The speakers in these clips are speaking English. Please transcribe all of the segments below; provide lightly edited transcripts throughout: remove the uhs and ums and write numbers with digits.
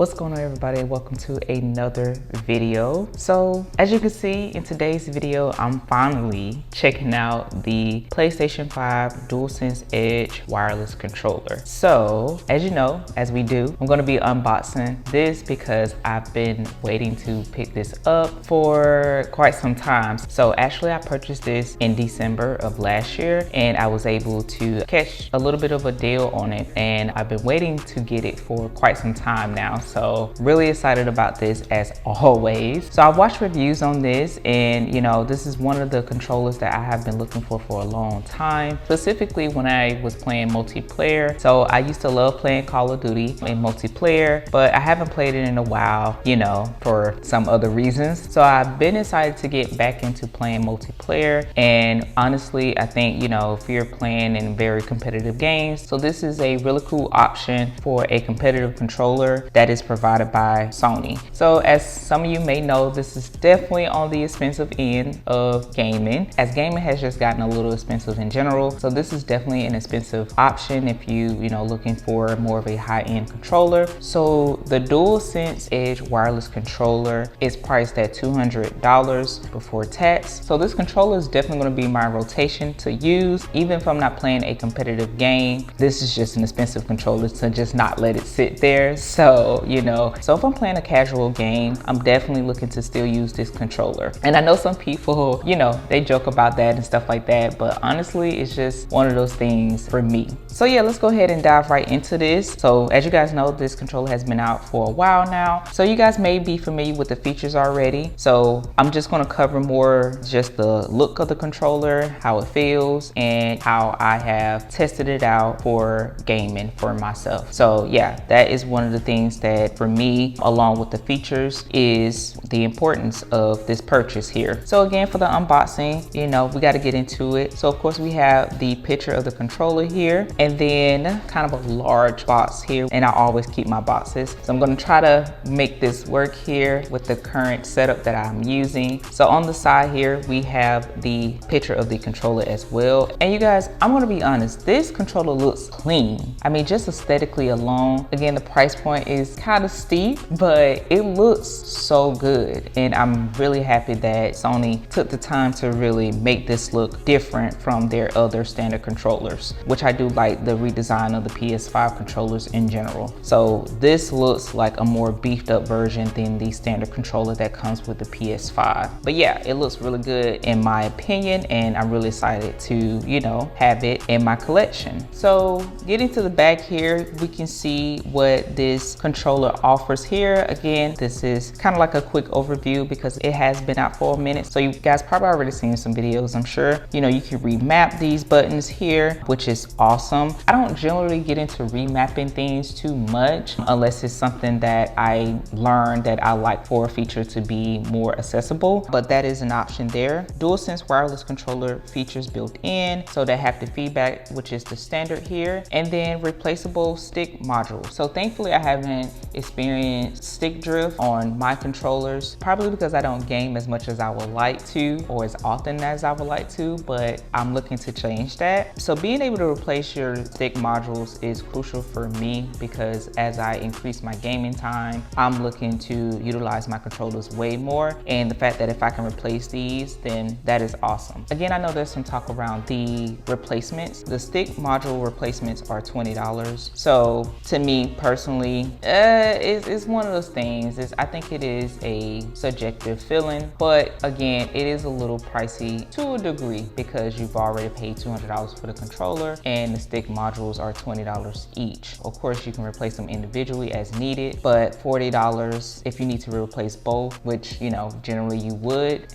What's going on, everybody? Welcome to another video. So as you can see in today's video, I'm finally checking out the PlayStation 5 DualSense Edge wireless controller. So as you know, as we do, I'm going to be unboxing this because I've been waiting to pick this up for quite some time. So actually I purchased this in December of last year and I was able to catch a little bit of a deal on it, and I've been waiting to get it for quite some time now. So really excited about this as always. So I watched reviews on this, and you know, this is one of the controllers that I have been looking for a long time, specifically when I was playing multiplayer. So I used to love playing Call of Duty in multiplayer, but I haven't played it in a while, you know, for some other reasons. So I've been excited to get back into playing multiplayer, and honestly I think, you know, if you're playing in very competitive games, so this is a really cool option for a competitive controller that is provided by Sony. So as some of you may know, this is definitely on the expensive end of gaming, as gaming has just gotten a little expensive in general. So this is definitely an expensive option if you know, looking for more of a high-end controller. So the DualSense Edge wireless controller is priced at $200 before tax. So this controller is definitely going to be my rotation to use, even if I'm not playing a competitive game. This is just an expensive controller to just not let it sit there. So, you know, so if I'm playing a casual game, I'm definitely looking to still use this controller. And I know some people, you know, they joke about that and stuff like that, but honestly, it's just one of those things for me. So yeah, let's go ahead and dive right into this. So as you guys know, this controller has been out for a while now, so you guys may be familiar with the features already. So I'm just going to cover more just the look of the controller, how it feels, and how I have tested it out for gaming for myself. So yeah, that is one of the things that for me, along with the features, is the importance of this purchase here. So again, for the unboxing, you know, we got to get into it. So of course we have the picture of the controller here, and then kind of a large box here, and I always keep my boxes. So I'm going to try to make this work here with the current setup that I'm using. So on the side here, we have the picture of the controller as well. And you guys, I'm going to be honest, this controller looks clean. I mean, just aesthetically alone. Again, the price point is kind of steep, but it looks so good. And I'm really happy that Sony took the time to really make this look different from their other standard controllers, which I do like the redesign of the PS5 controllers in general. So this looks like a more beefed up version than the standard controller that comes with the PS5. But yeah, it looks really good in my opinion, and I'm really excited to, you know, have it in my collection. So getting to the back here, we can see what this controller offers here. Again, this is kind of like a quick overview because it has been out for a minute. So you guys probably already seen some videos, I'm sure. You know, you can remap these buttons here, which is awesome. I don't generally get into remapping things too much unless it's something that I learned that I like for a feature to be more accessible, but that is an option there. DualSense wireless controller features built in, so they have the feedback, which is the standard here, and then replaceable stick module. So thankfully I haven't experienced stick drift on my controllers, probably because I don't game as much as I would like to, or as often as I would like to, but I'm looking to change that. So being able to replace your stick modules is crucial for me, because as I increase my gaming time, I'm looking to utilize my controllers way more, and the fact that if I can replace these, then that is awesome. Again, I know there's some talk around the replacements. The stick module replacements are $20. So to me personally, it's one of those things. I think it is a subjective feeling, but again, it is a little pricey to a degree because you've already paid $200 for the controller and the stick modules are $20 each. Of course, you can replace them individually as needed, but $40 if you need to replace both, which, you know, generally you would,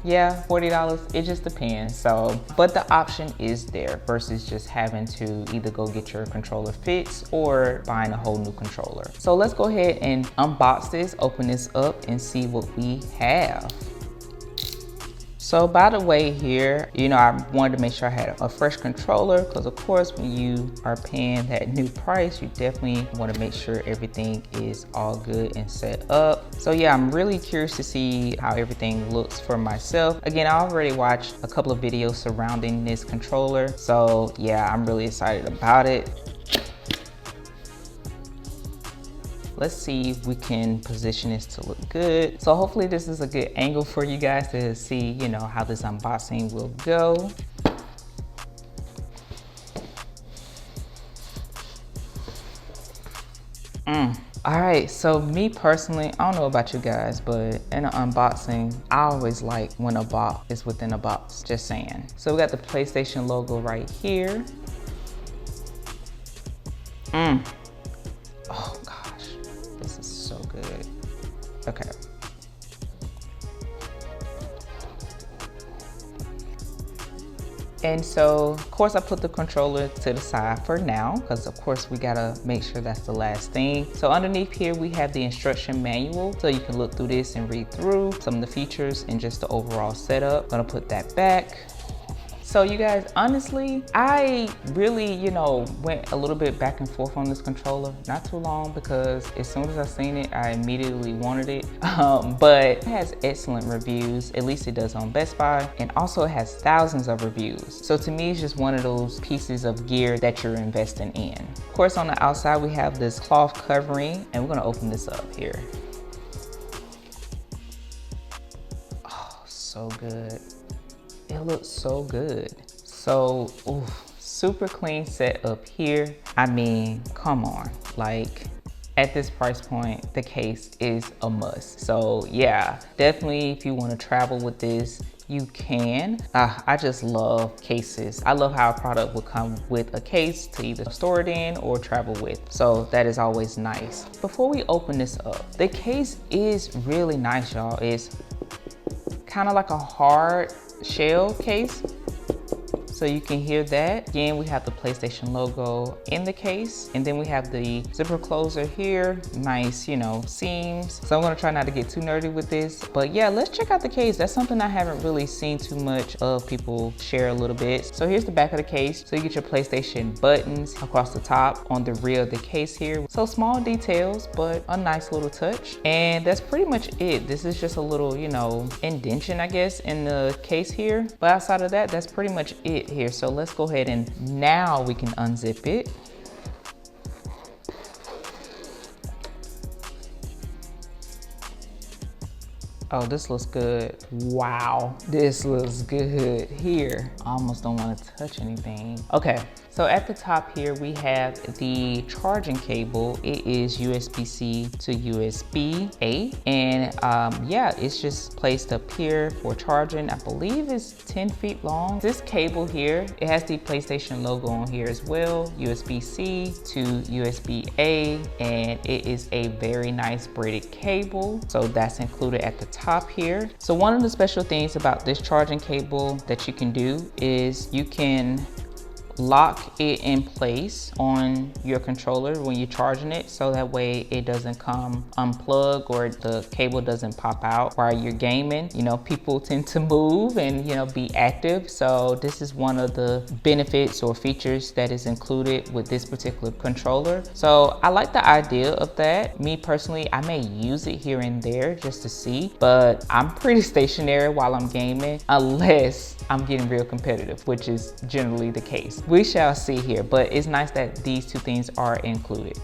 yeah, $40, it just depends. So, but the option is there versus just having to either go get your controller fixed or buying a whole new controller. So let's go ahead and unbox this, open this up, and see what we have. So by the way here, you know, I wanted to make sure I had a fresh controller because of course when you are paying that new price, you definitely want to make sure everything is all good and set up. So yeah, I'm really curious to see how everything looks for myself. Again, I already watched a couple of videos surrounding this controller. So yeah, I'm really excited about it. let's see if we can position this to look good. So hopefully this is a good angle for you guys to see, you know, how this unboxing will go. All right, so me personally, I don't know about you guys, but in an unboxing, I always like when a box is within a box, just saying. So we got the PlayStation logo right here. Oh gosh, this is so good. Okay. And so, of course, I put the controller to the side for now, because of course we gotta make sure that's the last thing. So underneath here, we have the instruction manual. So you can look through this and read through some of the features and just the overall setup. Gonna put that back. So you guys, honestly, I really, you know, went a little bit back and forth on this controller. Not too long, because as soon as I seen it, I immediately wanted it. But it has excellent reviews, at least it does on Best Buy, and also it has thousands of reviews. So to me, it's just one of those pieces of gear that you're investing in. Of course, on the outside, we have this cloth covering, and we're gonna open this up here. Oh, so good. It looks so good. So, super clean setup here. I mean, come on, like at this price point, the case is a must. So yeah, definitely if you want to travel with this, you can. I just love cases. I love how a product will come with a case to either store it in or travel with. So that is always nice. Before we open this up, the case is really nice, y'all. It's kind of like a hard shell case, so you can hear that. Again, we have the PlayStation logo in the case, and then we have the zipper closer here. Nice, you know, seams. So I'm gonna try not to get too nerdy with this, but yeah, let's check out the case. That's something I haven't really seen too much of people share a little bit. So here's the back of the case. So you get your PlayStation buttons across the top on the rear of the case here. So small details, but a nice little touch. And that's pretty much it. This is just a little, you know, indentation, I guess, in the case here. But outside of that, that's pretty much it here. So let's go ahead and now we can unzip it. Oh, this looks good. Wow, this looks good here. I almost don't want to touch anything. Okay, so at the top here, we have the charging cable. It is USB-C to USB-A. And yeah, it's just placed up here for charging. I believe it's 10 feet long. This cable here, it has the PlayStation logo on here as well. USB-C to USB-A. And it is a very nice braided cable. So that's included at the top here. So one of the special things about this charging cable that you can do is you can lock it in place on your controller when you're charging it, so that way it doesn't come unplugged or the cable doesn't pop out while you're gaming. You know, people tend to move and, you know, be active. So this is one of the benefits or features that is included with this particular controller. So I like the idea of that. Me personally, I may use it here and there just to see, but I'm pretty stationary while I'm gaming unless I'm getting real competitive, which is generally the case. We shall see here, but it's nice that these two things are included.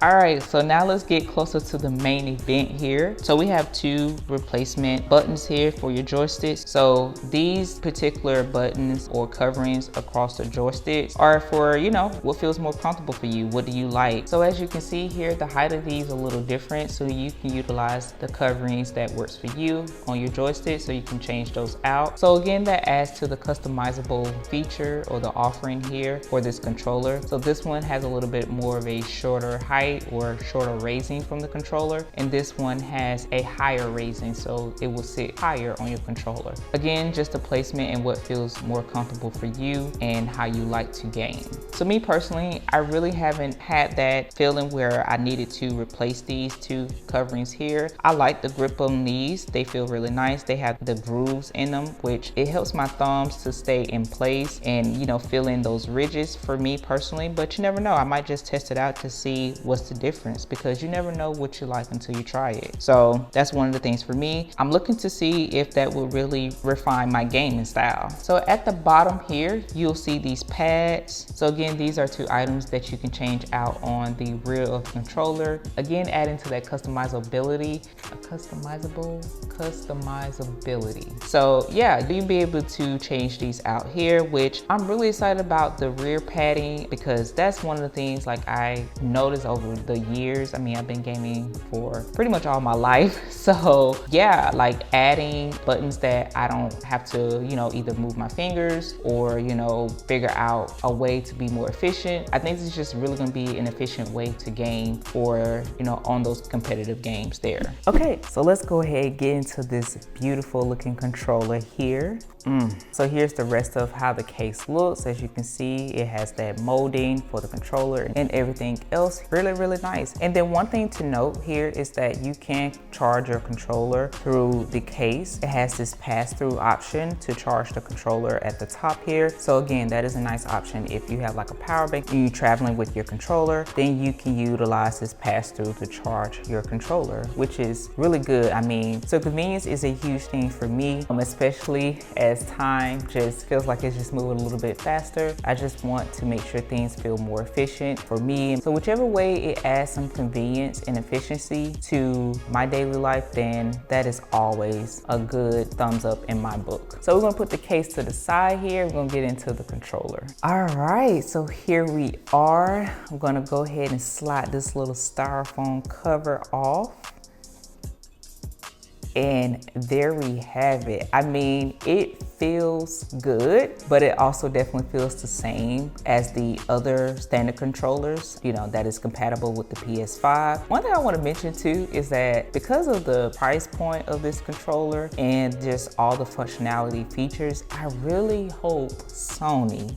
All right, so now let's get closer to the main event here. So we have two replacement buttons here for your joysticks. So these particular buttons or coverings across the joysticks are for, you know, what feels more comfortable for you. What do you like? So as you can see here, the height of these are a little different. So you can utilize the coverings that works for you on your joystick, so you can change those out. So again, that adds to the customizable feature or the offering here for this controller. So this one has a little bit more of a shorter height or shorter raising from the controller, and this one has a higher raising, so it will sit higher on your controller. Again, just the placement and what feels more comfortable for you and how you like to game. So me personally, I really haven't had that feeling where I needed to replace these two coverings here. I like the grip on these. They feel really nice. They have the grooves in them, which it helps my thumbs to stay in place and, you know, fill in those ridges for me personally. But you never know, I might just test it out to see what's what's the difference, because you never know what you like until you try it. So that's one of the things for me. I'm looking to see if that will really refine my gaming style. So at the bottom here, you'll see these pads. So again, these are two items that you can change out on the rear of the controller. Again, adding to that customizability. So yeah, you'll be able to change these out here, which I'm really excited about the rear padding, because that's one of the things like I noticed over the years. I mean, I've been gaming for pretty much all my life. So yeah, like adding buttons that I don't have to, you know, either move my fingers or, you know, figure out a way to be more efficient. I think this is just really gonna be an efficient way to game for, you know, on those competitive games there. Okay, so let's go ahead and get into this beautiful looking controller here. So here's the rest of how the case looks. As you can see, it has that molding for the controller and everything else. Really, really nice. And then one thing to note here is that you can charge your controller through the case. It has this pass-through option to charge the controller at the top here. So again, that is a nice option. If you have like a power bank and you're traveling with your controller, then you can utilize this pass-through to charge your controller, which is really good. I mean, so convenience is a huge thing for me, especially as time just feels like it's just moving a little bit faster. I just want to make sure things feel more efficient for me. So whichever way it adds some convenience and efficiency to my daily life, then that is always a good thumbs up in my book. So we're gonna put the case to the side here. We're gonna get into the controller. All right, so here we are. I'm gonna go ahead and slide this little styrofoam cover off. And there we have it. I mean, it feels good, but it also definitely feels the same as the other standard controllers, you know, that is compatible with the PS5. One thing I want to mention too is that because of the price point of this controller and just all the functionality features, I really hope Sony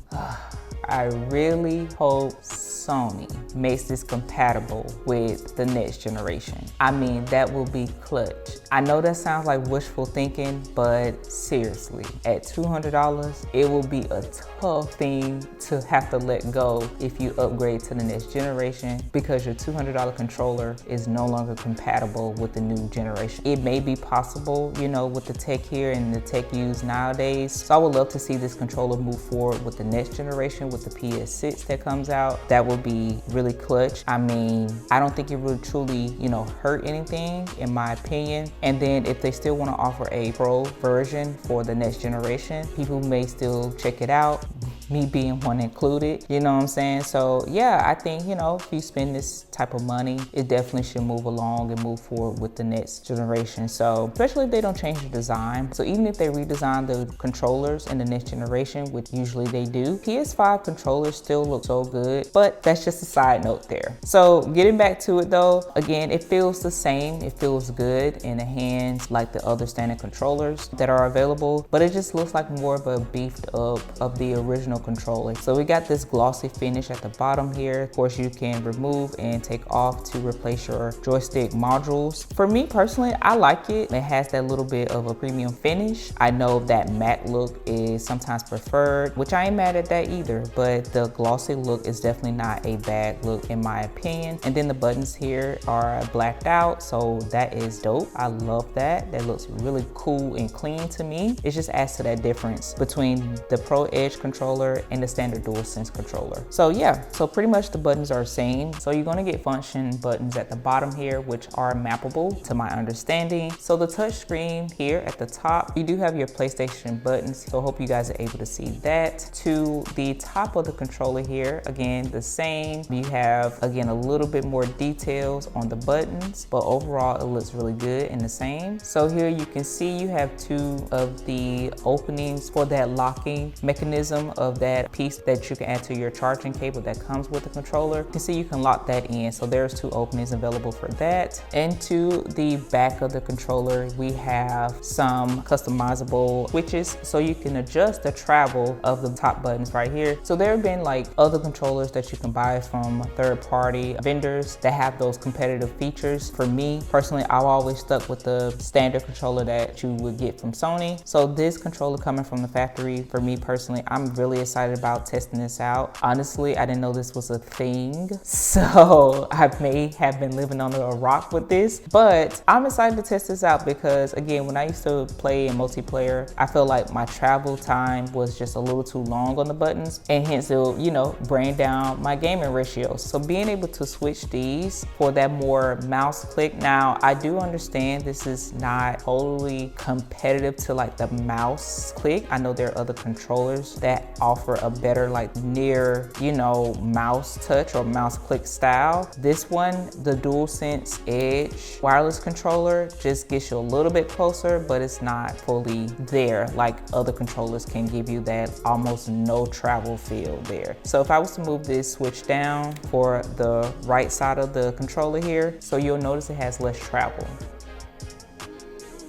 makes this compatible with the next generation. I mean, that will be clutch. I know that sounds like wishful thinking, but seriously, at $200, it will be a tough thing to have to let go if you upgrade to the next generation, because your $200 controller is no longer compatible with the new generation. It may be possible, you know, with the tech here and the tech used nowadays. So I would love to see this controller move forward with the next generation, with the PS6 that comes out. That will be really clutch. I mean, I don't think it really truly, you know, hurt anything in my opinion. And then if they still want to offer a pro version for the next generation, people may still check it out, me being one included, you know what I'm saying? So yeah, I think, you know, if you spend this type of money, it definitely should move along and move forward with the next generation. So especially if they don't change the design. So even if they redesign the controllers in the next generation, which usually they do, PS5 controllers still look so good, but that's just a side note there. So getting back to it though, again, it feels the same. It feels good in the hands like the other standard controllers that are available, but it just looks like more of a beefed up of the original controller. So we got this glossy finish at the bottom here. Of course, you can remove and take off to replace your joystick modules. For me personally, I like it. It has that little bit of a premium finish. I know that matte look is sometimes preferred, which I ain't mad at that either, but the glossy look is definitely not a bad look in my opinion. And then the buttons here are blacked out, so that is dope. I love that. That looks really cool and clean to me. It just adds to that difference between the Pro Edge controller and the standard DualSense controller. So yeah, so pretty much the buttons are the same. So you're gonna get function buttons at the bottom here, which are mappable to my understanding. So the touch screen here at the top, you do have your PlayStation buttons. So I hope you guys are able to see that. To the top of the controller here, again, the same. You have, again, a little bit more details on the buttons, but overall it looks really good and the same. So here you can see you have two of the openings for that locking mechanism of that piece that you can add to your charging cable that comes with the controller. You can see you can lock that in. So there's two openings available for that. And to the back of the controller, we have some customizable switches so you can adjust the travel of the top buttons right here. So there have been like other controllers that you can buy from third-party vendors that have those competitive features. For me personally, I've always stuck with the standard controller that you would get from Sony. So this controller coming from the factory, for me personally, I'm really excited about testing this out. Honestly, I didn't know this was a thing. So So I may have been living under a rock with this, but I'm excited to test this out because again, when I used to play in multiplayer, I feel like my travel time was just a little too long on the buttons, and hence it'll, you know, bring down my gaming ratios. So being able to switch these for that more mouse click. Now, I do understand this is not totally competitive to like the mouse click. I know there are other controllers that offer a better like near, you know, mouse touch or mouse click style. This one, the DualSense Edge wireless controller, just gets you a little bit closer, but it's not fully there like other controllers can give you that almost no travel feel there. So if I was to move this switch down for the right side of the controller here, so you'll notice it has less travel.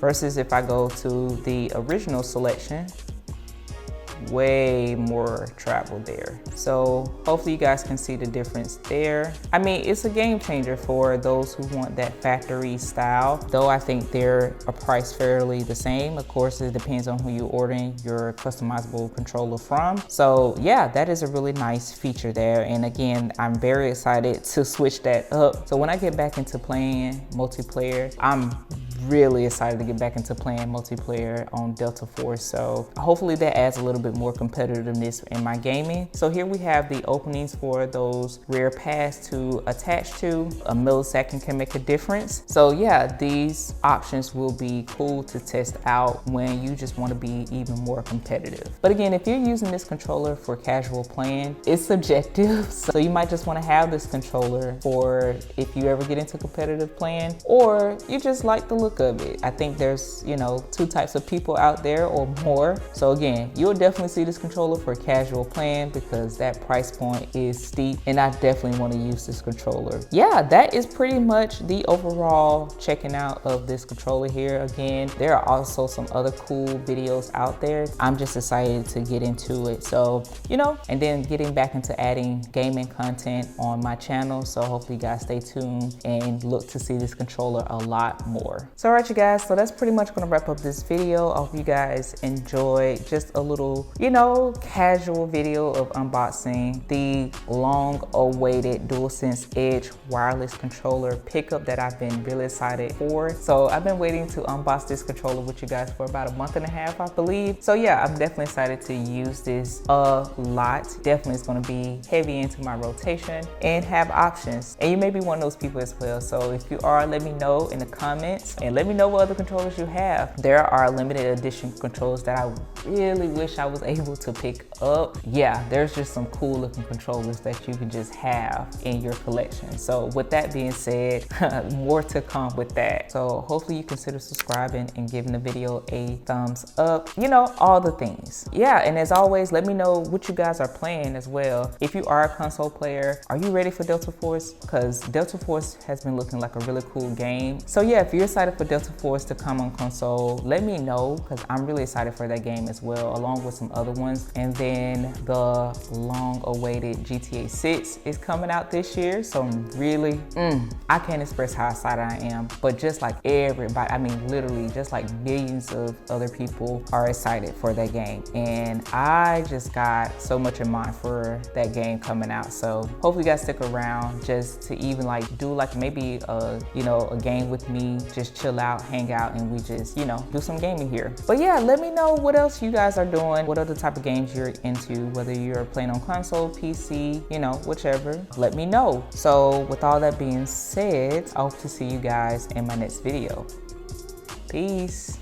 Versus if I go to the original selection, way more travel there. So hopefully you guys can see the difference there. I mean, it's a game changer for those who want that factory style, though I think they're priced fairly the same. Of course, it depends on who you're ordering your customizable controller from. So yeah, that is a really nice feature there. And again, I'm very excited to switch that up. So when I get back into playing multiplayer, I'm really excited to get back into playing multiplayer on Delta Force. So hopefully that adds a little bit more competitiveness in my gaming. So here we have the openings for those rear pads to attach to. A millisecond can make a difference. So yeah, these options will be cool to test out when you just want to be even more competitive. But again, if you're using this controller for casual playing, it's subjective. So you might just want to have this controller for if you ever get into competitive playing, or you just like the look of it. I think there's, you know, two types of people out there or more. So again, you'll definitely see this controller for casual playing because that price point is steep, and I definitely want to use this controller. Yeah, that is pretty much the overall checking out of this controller here. Again, there are also some other cool videos out there. I'm just excited to get into it. So, you know, and then getting back into adding gaming content on my channel. So hopefully you guys stay tuned and look to see this controller a lot more. So alright you guys, so that's pretty much gonna wrap up this video. I hope you guys enjoyed just a little, you know, casual video of unboxing the long awaited DualSense Edge wireless controller pickup that I've been really excited for. So I've been waiting to unbox this controller with you guys for about a month and a half, I believe. So yeah, I'm definitely excited to use this a lot. Definitely it's gonna be heavy into my rotation and have options. And you may be one of those people as well. So if you are, let me know in the comments and let me know what other controllers you have. There are limited edition controllers that I really wish I was able to pick up. Yeah, there's just some cool looking controllers that you can just have in your collection. So with that being said, more to come with that. So hopefully you consider subscribing and giving the video a thumbs up. You know, all the things. Yeah, and as always, let me know what you guys are playing as well. If you are a console player, are you ready for Delta Force? Because Delta Force has been looking like a really cool game. So yeah, if you're excited for Delta Force to come on console, let me know because I'm really excited for that game as well, along with some other ones. And then the long awaited GTA 6 is coming out this year. So I'm really, I can't express how excited I am, but just like everybody, I mean, literally just like millions of other people are excited for that game. And I just got so much in mind for that game coming out. So hopefully you guys stick around just to even like do like maybe you know, a game with me, just chill out, hang out, and we just, you know, do some gaming here. But yeah, let me know what else you guys are doing, what other type of games you're into, whether you're playing on console, PC, you know, whichever, let me know. So with all that being said, I hope to see you guys in my next video. Peace.